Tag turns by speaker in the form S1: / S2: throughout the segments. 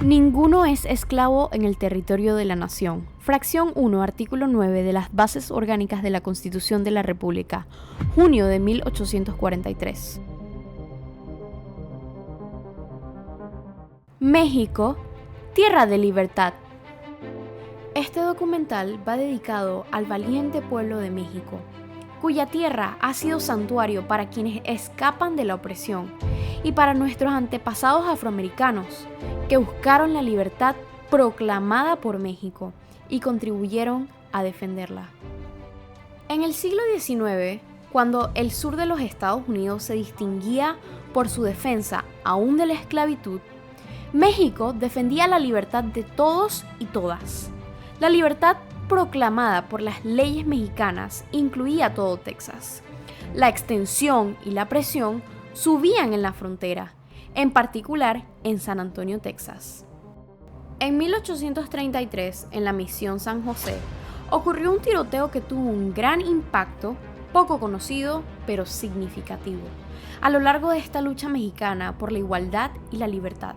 S1: Ninguno es esclavo en el territorio de la nación. Fracción 1, artículo 9 de las Bases Orgánicas de la Constitución de la República, junio de 1843. México, tierra de libertad. Este documental va dedicado al valiente pueblo de México, cuya tierra ha sido santuario para quienes escapan de la opresión y para nuestros antepasados afroamericanos que buscaron la libertad proclamada por México y contribuyeron a defenderla. En el siglo XIX, cuando el sur de los Estados Unidos se distinguía por su defensa aún de la esclavitud, México defendía la libertad de todos y todas. La libertad proclamada por las leyes mexicanas incluía todo Texas. La extensión y la presión subían en la frontera, en particular en San Antonio, Texas. En 1833, en la Misión San José, ocurrió un tiroteo que tuvo un gran impacto, poco conocido, pero significativo, a lo largo de esta lucha mexicana por la igualdad y la libertad.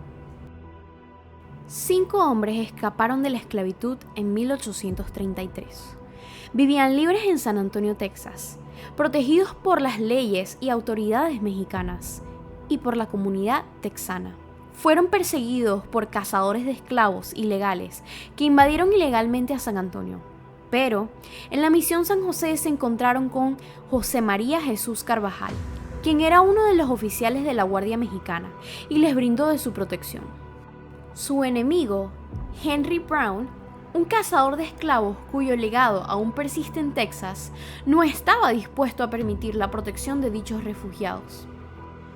S1: 5 hombres escaparon de la esclavitud en 1833. Vivían libres en San Antonio, Texas, protegidos por las leyes y autoridades mexicanas y por la comunidad texana. Fueron perseguidos por cazadores de esclavos ilegales que invadieron ilegalmente a San Antonio. Pero en la Misión San José se encontraron con José María Jesús Carvajal, quien era uno de los oficiales de la Guardia Mexicana y les brindó de su protección. Su enemigo, Henry Brown, un cazador de esclavos cuyo legado aún persiste en Texas, no estaba dispuesto a permitir la protección de dichos refugiados.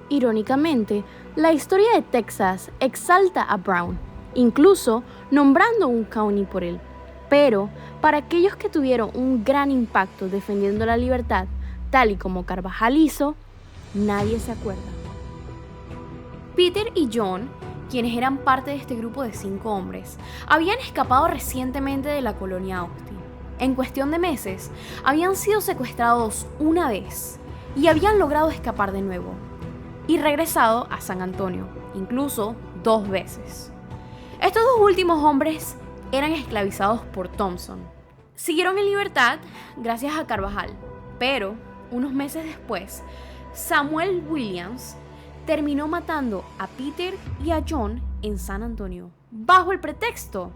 S1: Irónicamente, la historia de Texas exalta a Brown, incluso nombrando un county por él. Pero, para aquellos que tuvieron un gran impacto defendiendo la libertad, tal y como Carvajal hizo, nadie se acuerda. Peter y John, quienes eran parte de este grupo de 5 hombres, habían escapado recientemente de la colonia Austin. En cuestión de meses, habían sido secuestrados una vez y habían logrado escapar de nuevo y regresado a San Antonio, incluso 2 veces. Estos 2 últimos hombres eran esclavizados por Thompson. Siguieron en libertad gracias a Carvajal, pero unos meses después, Samuel Williams terminó matando a Peter y a John en San Antonio, bajo el pretexto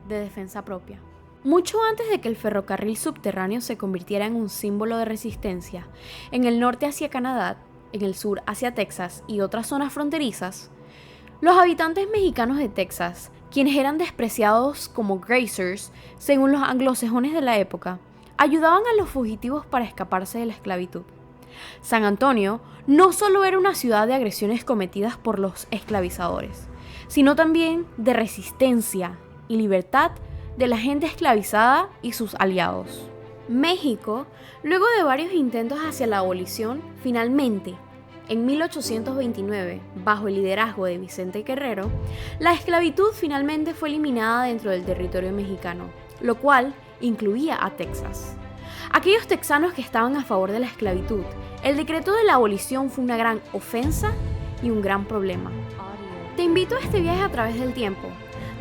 S1: de defensa propia. Mucho antes de que el ferrocarril subterráneo se convirtiera en un símbolo de resistencia, en el norte hacia Canadá, en el sur hacia Texas y otras zonas fronterizas, los habitantes mexicanos de Texas, quienes eran despreciados como grazers, según los anglosajones de la época, ayudaban a los fugitivos para escaparse de la esclavitud. San Antonio no solo era una ciudad de agresiones cometidas por los esclavizadores, sino también de resistencia y libertad de la gente esclavizada y sus aliados. México, luego de varios intentos hacia la abolición, finalmente, en 1829, bajo el liderazgo de Vicente Guerrero, la esclavitud finalmente fue eliminada dentro del territorio mexicano, lo cual incluía a Texas. Aquellos texanos que estaban a favor de la esclavitud, el decreto de la abolición fue una gran ofensa y un gran problema. Te invito a este viaje a través del tiempo,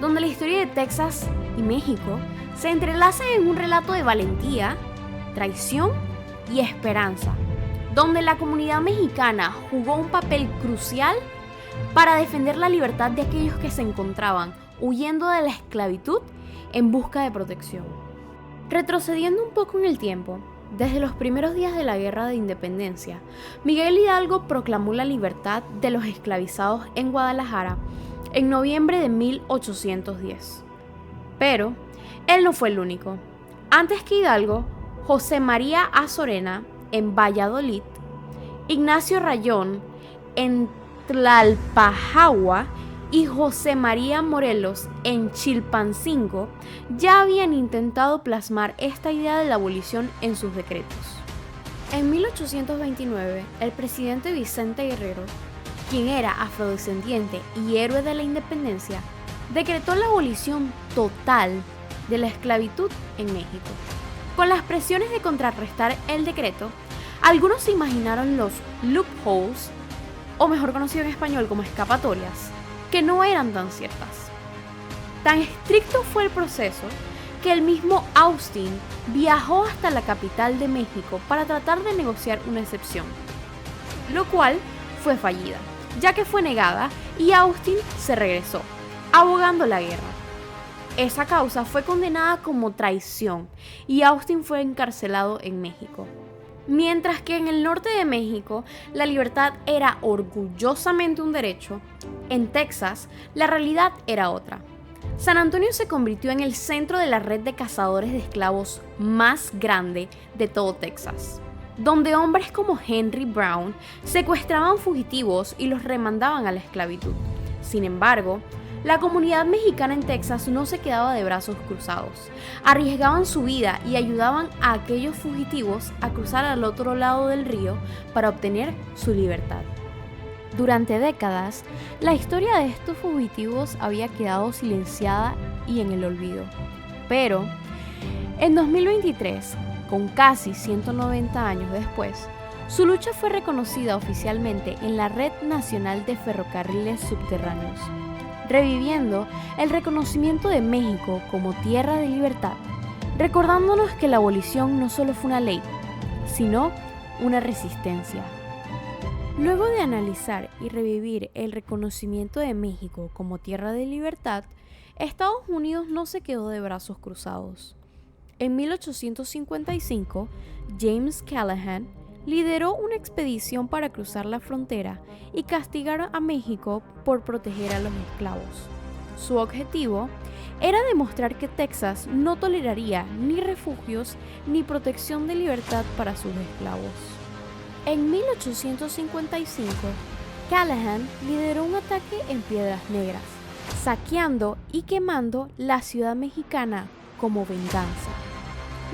S1: donde la historia de Texas y México se entrelazan en un relato de valentía, traición y esperanza, donde la comunidad mexicana jugó un papel crucial para defender la libertad de aquellos que se encontraban huyendo de la esclavitud en busca de protección. Retrocediendo un poco en el tiempo, desde los primeros días de la Guerra de Independencia, Miguel Hidalgo proclamó la libertad de los esclavizados en Guadalajara en noviembre de 1810. Pero él no fue el único. Antes que Hidalgo, José María Azorena en Valladolid, Ignacio Rayón en Tlalpujahua y José María Morelos en Chilpancingo ya habían intentado plasmar esta idea de la abolición en sus decretos. En 1829, el presidente Vicente Guerrero, quien era afrodescendiente y héroe de la independencia, decretó la abolición total de la esclavitud en México. Con las presiones de contrarrestar el decreto, algunos se imaginaron los loopholes, o mejor conocido en español como escapatorias, que no eran tan ciertas. Tan estricto fue el proceso que el mismo Austin viajó hasta la capital de México para tratar de negociar una excepción, lo cual fue fallida, ya que fue negada y Austin se regresó, abogando la guerra. Esa causa fue condenada como traición y Austin fue encarcelado en México. Mientras que en el norte de México la libertad era orgullosamente un derecho, en Texas la realidad era otra. San Antonio se convirtió en el centro de la red de cazadores de esclavos más grande de todo Texas, donde hombres como Henry Brown secuestraban fugitivos y los remandaban a la esclavitud. Sin embargo, la comunidad mexicana en Texas no se quedaba de brazos cruzados. Arriesgaban su vida y ayudaban a aquellos fugitivos a cruzar al otro lado del río para obtener su libertad. Durante décadas, la historia de estos fugitivos había quedado silenciada y en el olvido. Pero, en 2023, con casi 190 años después, su lucha fue reconocida oficialmente en la Red Nacional de Ferrocarriles Subterráneos, reviviendo el reconocimiento de México como tierra de libertad, recordándonos que la abolición no solo fue una ley, sino una resistencia. Luego de analizar y revivir el reconocimiento de México como tierra de libertad, Estados Unidos no se quedó de brazos cruzados. En 1855, James Callahan lideró una expedición para cruzar la frontera y castigar a México por proteger a los esclavos. Su objetivo era demostrar que Texas no toleraría ni refugios ni protección de libertad para sus esclavos. En 1855, Callahan lideró un ataque en Piedras Negras, saqueando y quemando la ciudad mexicana como venganza.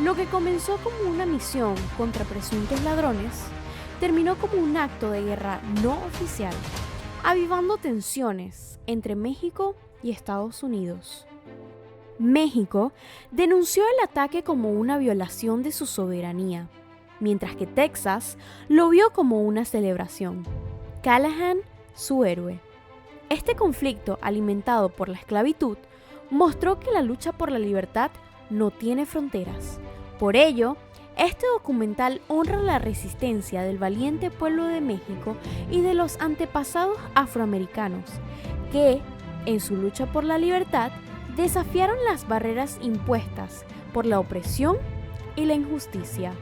S1: Lo que comenzó como una misión contra presuntos ladrones, terminó como un acto de guerra no oficial, avivando tensiones entre México y Estados Unidos. México denunció el ataque como una violación de su soberanía, mientras que Texas lo vio como una celebración. Callahan, su héroe. Este conflicto, alimentado por la esclavitud, mostró que la lucha por la libertad no tiene fronteras. Por ello, este documental honra la resistencia del valiente pueblo de México y de los antepasados afroamericanos, que, en su lucha por la libertad, desafiaron las barreras impuestas por la opresión y la injusticia.